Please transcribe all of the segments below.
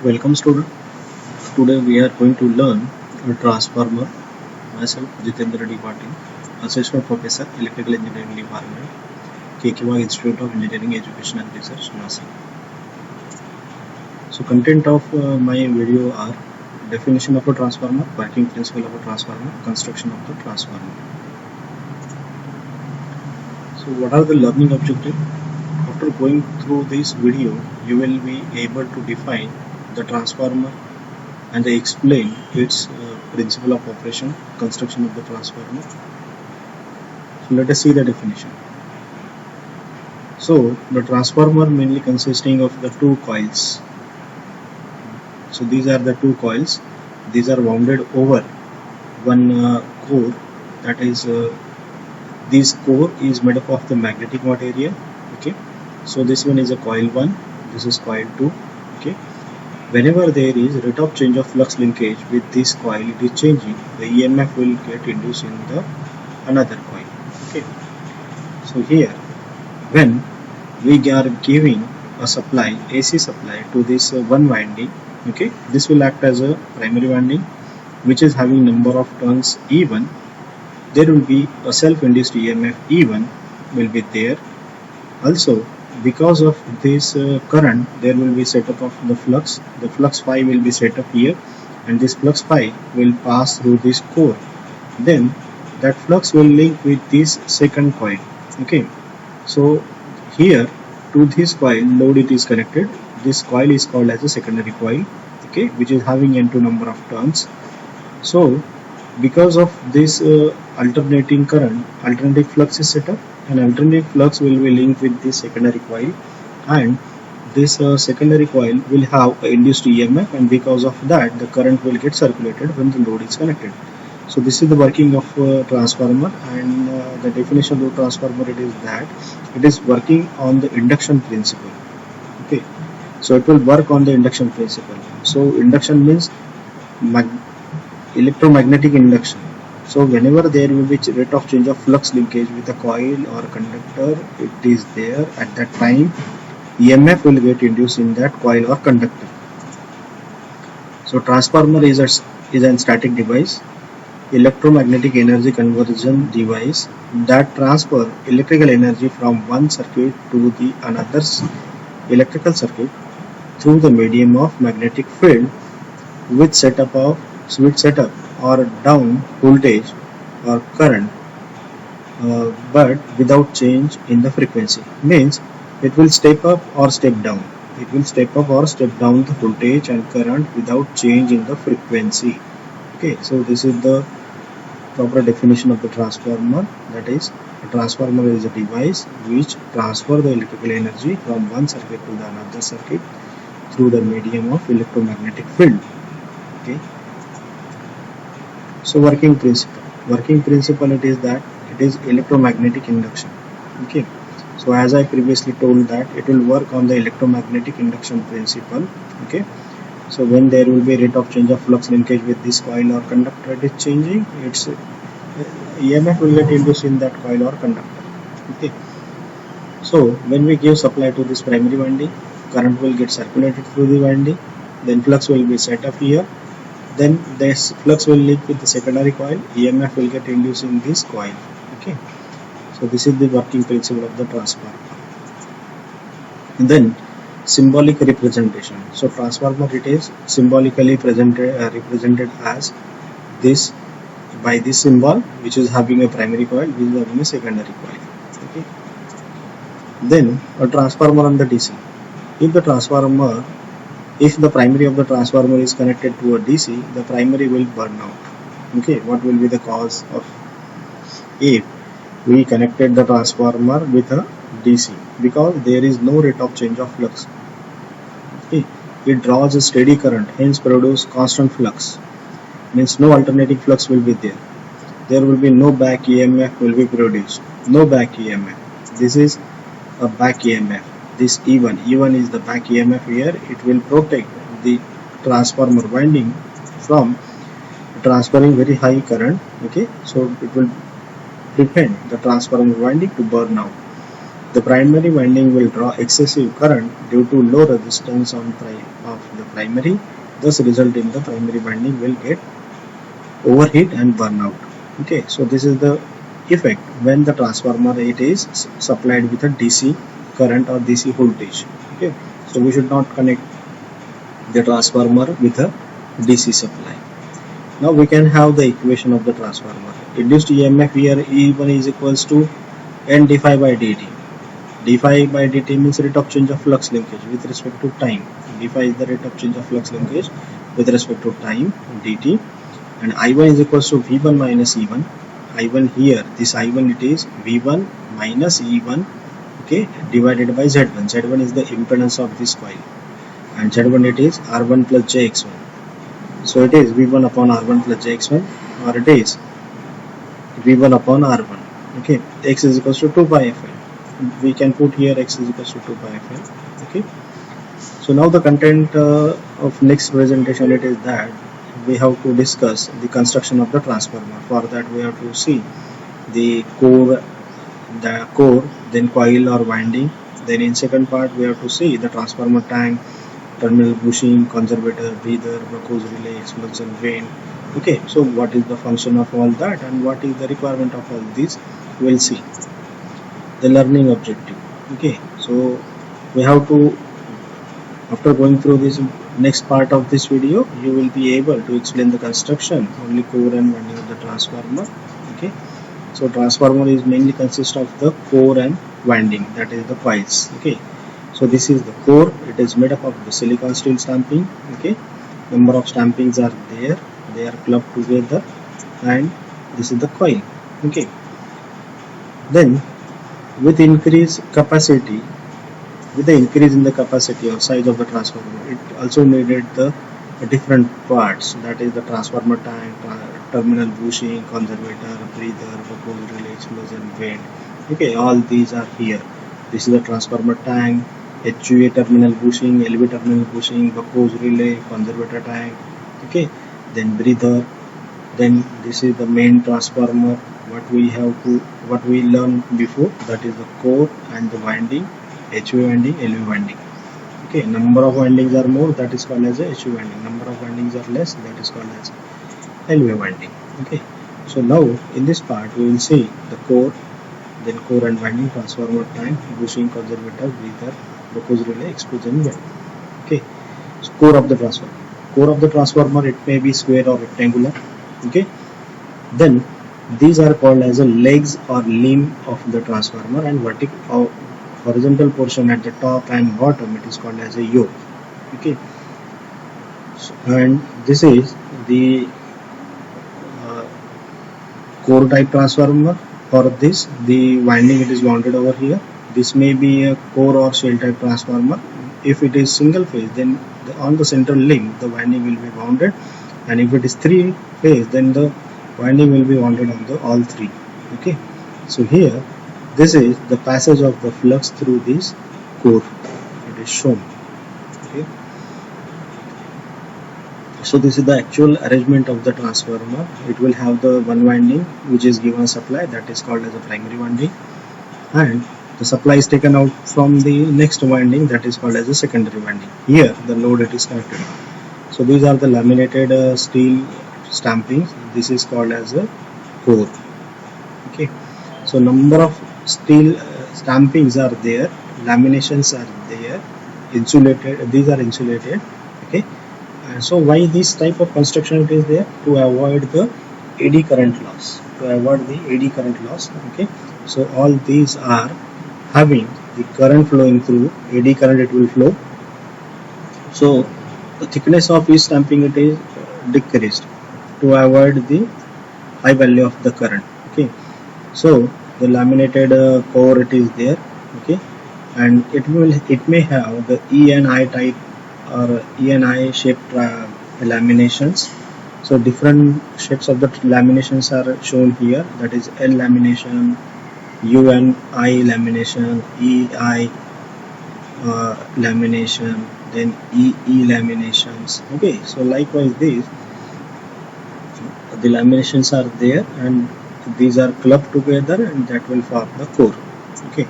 Welcome student. Today we are going to learn a transformer. Myself Jitendra D. Patil, Assistant Professor Electrical Engineering Department, KKY Institute of Engineering Education and Research, Nashik. So content of my video are definition of a transformer, working principle of a transformer, construction of the transformer. So what are the learning objectives? After going through this video, you will be able to define the transformer and explain its principle of operation, construction of the transformer. So let us see the definition. So the transformer mainly consisting of the two coils. So these are the two coils. These are wounded over one core. That is, this core is made up of the magnetic material. Okay. So this one is a coil 1. This is coil 2. Okay. Whenever there is rate of change of flux linkage with this coil, it is changing, the EMF will get induced in the another coil. Okay. So here, when we are giving a supply, AC supply to this one winding, okay, this will act as a primary winding, which is having number of turns E1. There will be a self-induced EMF E1 will be there. Also, because of this current, there will be setup of the flux. The flux phi will be set up here, and this flux phi will pass through this core. Then that flux will link with this second coil. Okay, so here to this coil load it is connected. This coil is called as a secondary coil. Okay, which is having n2 number of turns. So because of this alternating current, alternating flux is set up. An alternating flux will be linked with this secondary coil, and this secondary coil will have induced EMF, and because of that the current will get circulated when the load is connected. So this is the working of transformer, and the definition of the transformer it is that it is working on the induction principle. Okay, so it will work on the induction principle. So induction means electromagnetic induction. So whenever there will be rate of change of flux linkage with a coil or a conductor, it is there at that time, EMF will get induced in that coil or conductor. So transformer is a static device, electromagnetic energy conversion device that transfer electrical energy from one circuit to the another electrical circuit through the medium of magnetic field with setup or down voltage or current, but without change in the frequency. Means it will step up or step down. It will step up or step down the voltage and current without change in the frequency. Okay, so this is the proper definition of the transformer. That is, a transformer is a device which transfer the electrical energy from one circuit to the another circuit through the medium of electromagnetic field. Okay. So working principle it is that it is electromagnetic induction. Okay, so as I previously told that it will work on the electromagnetic induction principle. Okay, so when there will be rate of change of flux linkage with this coil or conductor, it is changing, its EMF will get induced in that coil or conductor. Okay, so when we give supply to this primary winding, current will get circulated through the winding, then flux will be set up here. Then this flux will link with the secondary coil, EMF will get induced in this coil. Okay, so this is the working principle of the transformer. And then symbolic representation. So transformer it is symbolically represented as this by this symbol, which is having a primary coil, which is having a secondary coil. Okay, then a transformer on the DC. If the primary of the transformer is connected to a DC, the primary will burn out. Okay, what will be the cause of if we connected the transformer with a DC? Because there is no rate of change of flux. Okay, it draws a steady current, hence produce constant flux. Means no alternating flux will be there. There will be no back EMF will be produced. No back EMF. This is a back EMF. This E1 is the back EMF here. It will protect the transformer winding from transferring very high current. Okay, so it will prevent the transformer winding to burn out. The primary winding will draw excessive current due to low resistance of the primary, thus result in the primary winding will get overheat and burn out. Okay, so this is the effect when the transformer it is supplied with a DC current or DC voltage. Okay, so we should not connect the transformer with a DC supply. Now we can have the equation of the transformer. Induced EMF here E1 is equals to N d phi by dt. D phi by dt means rate of change of flux linkage with respect to time. D phi is the rate of change of flux linkage with respect to time dt, and I1 is equals to V1 minus E1. I1 here, this I1 it is V1 minus E1, okay, divided by Z1. Z1 is the impedance of this coil, and Z1 it is R1 plus JX1. So it is V1 upon R1 plus JX1, or it is V1 upon R1. Okay, X is equals to 2 pi Fl. We can put here X is equals to 2 pi Fl. Okay. So now the content of next presentation it is that we have to discuss the construction of the transformer. For that we have to see the core, then coil or winding. Then in second part we have to see the transformer tank, terminal bushing, conservator, breather, Burco's relay, expulsion vane. Okay, so what is the function of all that and what is the requirement of all these, we will see. The learning objective. Okay, so we have to, after going through this next part of this video, you will be able to explain the construction, only core and winding of the transformer. Okay, so transformer is mainly consists of the core and winding, that is the coils. Okay, so this is the core, it is made up of the silicon steel stamping. Okay, number of stampings are there, they are clubbed together, and this is the coil. Okay, then with increase capacity, with the increase in the capacity or size of the transformer, it also needed the different parts, that is the transformer tank, terminal bushing, conservator, breather, Burco's relay, explosion vane. Okay, all these are here. This is the transformer tank, HUA terminal bushing, LV terminal bushing, Burco's relay, conservator tank. Okay, then breather. Then this is the main transformer. What we learned before, that is the core and the winding, HUA winding, LV winding. Okay, number of windings are more, that is called as a HUA winding. Number of windings are less, that is called as LV winding. Okay, so now in this part we will see the core, then core and winding, transformer tank, bushing, conservator, breather, Burco's relay, explosion vane. Okay, so core of the transformer. Core of the transformer, it may be square or rectangular. Okay, then these are called as a legs or limb of the transformer, and vertical or horizontal portion at the top and bottom, it is called as a yoke. Okay, so, and this is the core type transformer. For this, the winding it is wounded over here. This may be a core or shell type transformer. If it is single phase, then on the central limb the winding will be wounded, and if it is three phase, then the winding will be wounded on the all three. Okay, so here this is the passage of the flux through this core, it is shown. Okay, so this is the actual arrangement of the transformer. It will have the one winding which is given supply, that is called as a primary winding, and the supply is taken out from the next winding, that is called as a secondary winding. Here the load it is connected. So these are the laminated steel stampings. This is called as a core. Okay, so number of steel stampings are there, laminations are there, insulated, these are insulated. Okay, and so why this type of construction it is there? To avoid the eddy current loss, Okay, so all these are having the current flowing through, eddy current it will flow. So the thickness of each stamping it is decreased to avoid the high value of the current. Okay, so the laminated core it is there. Okay, and it may have the E and I type or E and I shaped laminations. So different shapes of the laminations are shown here, that is L lamination, U and I lamination, EI lamination, then EE laminations. Okay, so likewise these the laminations are there, and these are clubbed together, and that will form the core. Okay,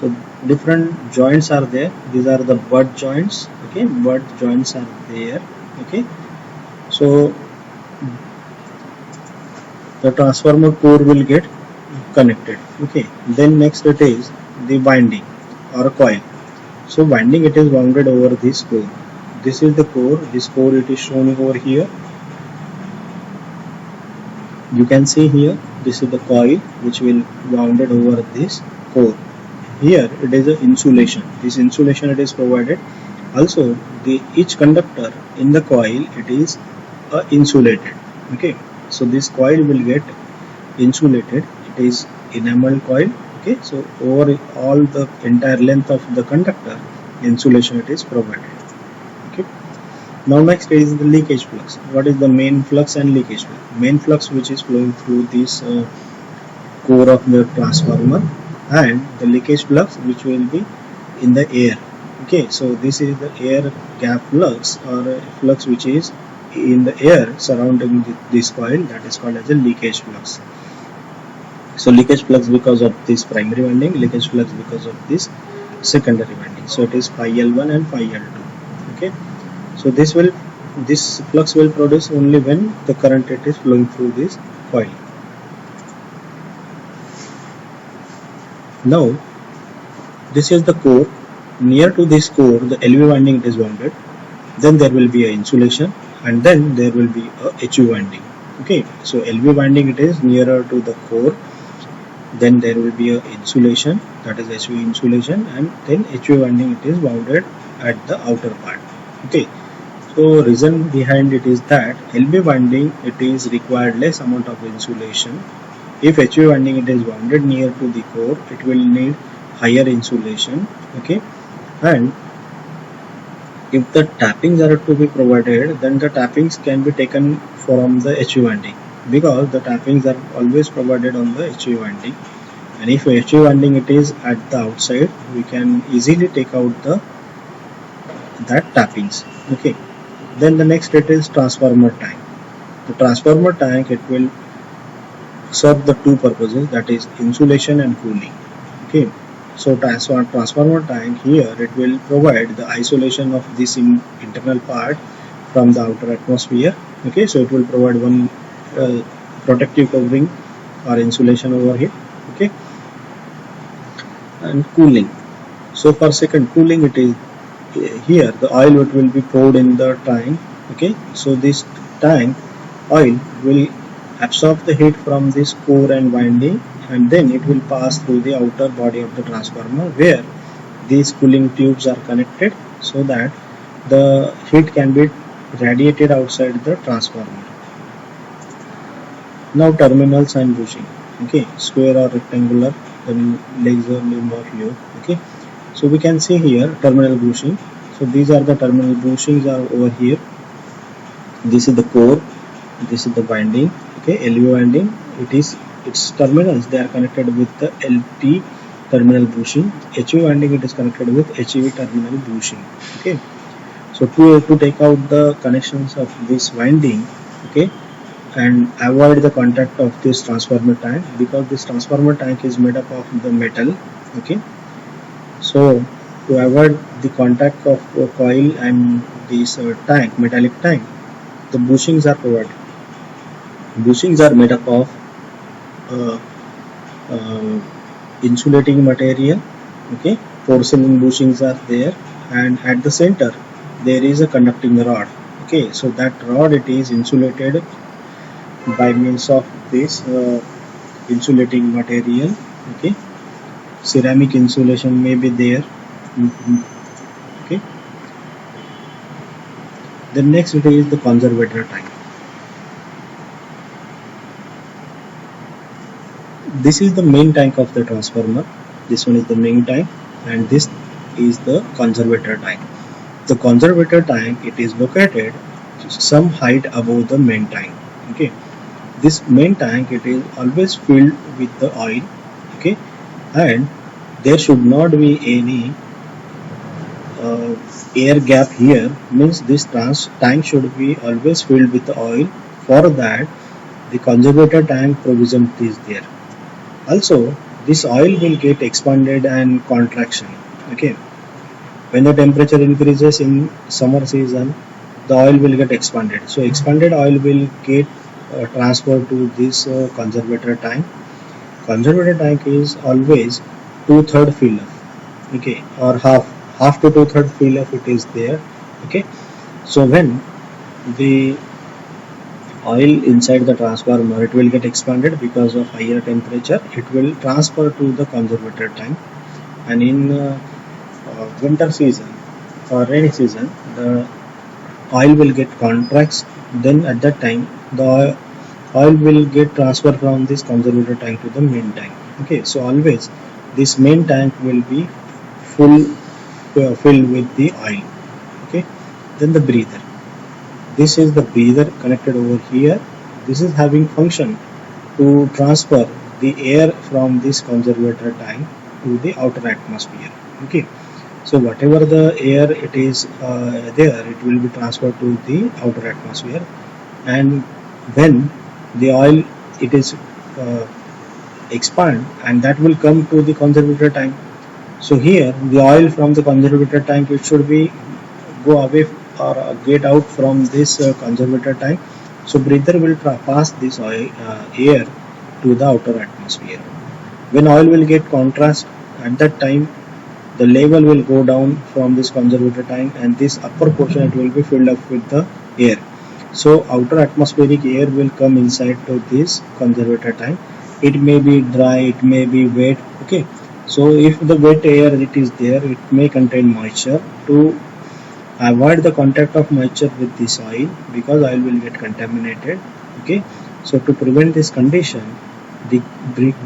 so different joints are there. These are the butt joints. Okay, butt joints are there. Okay, so the transformer core will get connected. Okay, then next it is the winding or coil. So winding, it is wounded over this core. This is the core. This core, it is shown over here. You can see here, this is the coil which will wounded over this core. Here it is a insulation. This insulation, it is provided. Also the each conductor in the coil, it is insulated. Okay, so this coil will get insulated. It is enamel coil. Okay, so over all the entire length of the conductor, insulation it is provided. Okay, now next is the leakage flux. What is the main flux and leakage flux? Main flux which is flowing through this core of the transformer, and the leakage flux which will be in the air. Okay, so this is the air gap flux or flux which is in the air surrounding this coil, that is called as a leakage flux. So leakage flux because of this primary winding, leakage flux because of this secondary winding. So it is phi L1 and phi L2. Okay, so this flux will produce only when the current it is flowing through this coil. Now this is the core. Near to this core, the LV winding it is wounded. Then there will be a insulation, and then there will be a HV winding. Okay, so LV winding it is nearer to the core. Then there will be a insulation, that is HV insulation, and then HV winding it is wounded at the outer part. Okay, so reason behind it is that LV winding it is required less amount of insulation. If HV winding it is wounded near to the core, it will need higher insulation. Okay, and if the tappings are to be provided, then the tappings can be taken from the HV winding, because the tappings are always provided on the HV winding, and if HV winding it is at the outside, we can easily take out that tappings. Okay, then the next it is transformer tank. The transformer tank, it will serve the two purposes, that is insulation and cooling. Okay, so transformer tank here, it will provide the isolation of this internal part from the outer atmosphere. Okay, so it will provide one protective covering or insulation over here. Okay, and cooling. So for second cooling, it is here the oil it will be poured in the tank. Okay, so this tank oil will absorb the heat from this core and winding, and then it will pass through the outer body of the transformer, where these cooling tubes are connected, so that the heat can be radiated outside the transformer. Now terminals and bushing. Okay, square or rectangular, then legs or limb or loop. Okay, so we can see here terminal bushing. So these are the terminal bushings are over here. This is the core, this is the winding. Okay, LV winding, its terminals, they are connected with the LT terminal bushing. HV winding, it is connected with HV terminal bushing. Okay, so to take out the connections of this winding, okay, and avoid the contact of this transformer tank, because this transformer tank is made up of the metal. Okay, so to avoid the contact of coil and this tank, metallic tank, the bushings are provided. Bushings are made up of insulating material. Okay, porcelain bushings are there, and at the center there is a conducting rod. Okay, so that rod, it is insulated by means of this insulating material. Okay, ceramic insulation may be there. Okay, the next it is the conservator tank. This is the main tank of the transformer. This one is the main tank, and this is the conservator tank. The conservator tank, it is located some height above the main tank. Okay, this main tank, it is always filled with the oil. Okay, and there should not be any air gap here, means this tank should be always filled with the oil. For that, the conservator tank provision is there. Also, this oil will get expanded and contraction. Okay, when the temperature increases in summer season, the oil will get expanded. So expanded oil will get transferred to this conservator tank. Conservator tank is always 2/3 fill up. Okay, or half to 2/3 fill up it is there. Okay, so when the oil inside the transformer, it will get expanded because of higher temperature, it will transfer to the conservator tank. And in winter season or rainy season, the oil will get contracts. Then at that time the oil will get transferred from this conservator tank to the main tank. Okay, so always this main tank will be full filled with the oil. Okay, then the breather, this is the breather connected over here. This is having function to transfer the air from this conservator tank to the outer atmosphere. Okay, so whatever the air it is there, it will be transferred to the outer atmosphere. And when the oil it is expand, and that will come to the conservator tank. So here the oil from the conservator tank, it should be go away or get out from this conservator tank. So breather will pass this oil, air to the outer atmosphere. When oil will get contrast, at that time the level will go down from this conservator tank, and this upper portion it will be filled up with the air. So outer atmospheric air will come inside to this conservator tank. It may be dry, it may be wet. Okay, so if the wet air it is there, it may contain moisture. To avoid the contact of moisture with this oil, because oil will get contaminated. Okay, so to prevent this condition, the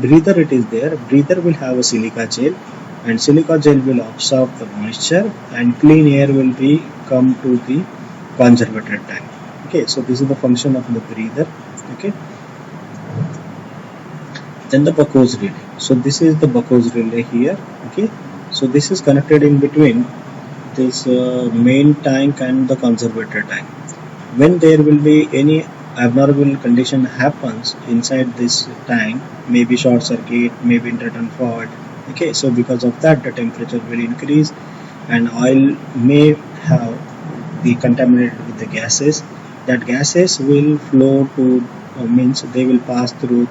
breather it is there, breather will have a silica gel, and silica gel will absorb the moisture, and clean air will be come to the conservator tank. Okay, so this is the function of the breather. Okay, then the Buckhouse relay. So this is the Buckhouse relay here. Okay, so this is connected in between this main tank and the conservator tank. When there will be any abnormal condition happens inside this tank, maybe short circuit, maybe intermittent fault. Okay, so because of that the temperature will increase, and oil may have be contaminated with the gases. That gases will flow to means they will pass through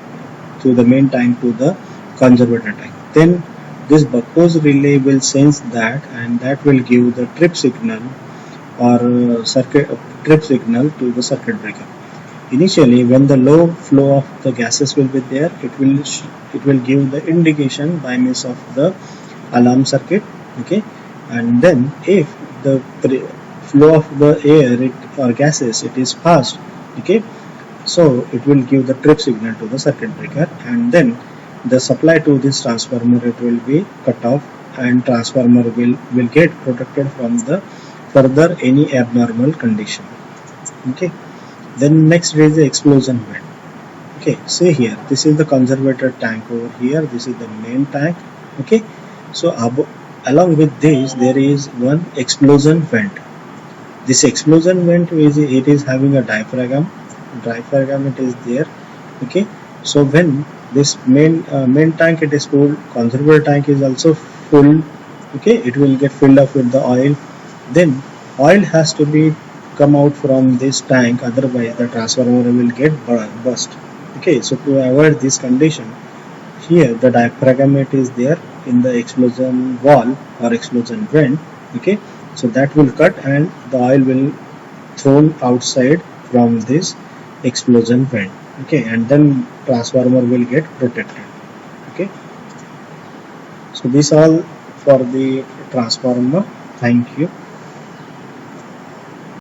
the main tank to the conservator tank. Then this Buckhouse relay will sense that, and that will give the trip signal or trip signal to the circuit breaker. Initially, when the low flow of the gases will be there, it will give the indication by means of the alarm circuit. Okay, and then if the flow of the air or gases it is fast, okay, so it will give the trip signal to the circuit breaker, and then the supply to this transformer it will be cut off, and transformer will get protected from the further any abnormal condition. Okay, then next is the explosion vent. Okay, see here, this is the conservator tank over here, this is the main tank. Okay, so along with this there is one explosion vent. This explosion vent is having a diaphragm it is there. Okay, so when this main tank it is full, conservator tank is also full. Okay, it will get filled up with the oil. Then oil has to be come out from this tank, otherwise the transformer will get burst. Okay, so to avoid this condition, here the diaphragm it is there in the explosion valve or explosion vent. Okay, so that will cut, and the oil will thrown outside from this explosion vent. Okay, and then transformer will get protected. Okay, so this all for the transformer. Thank you.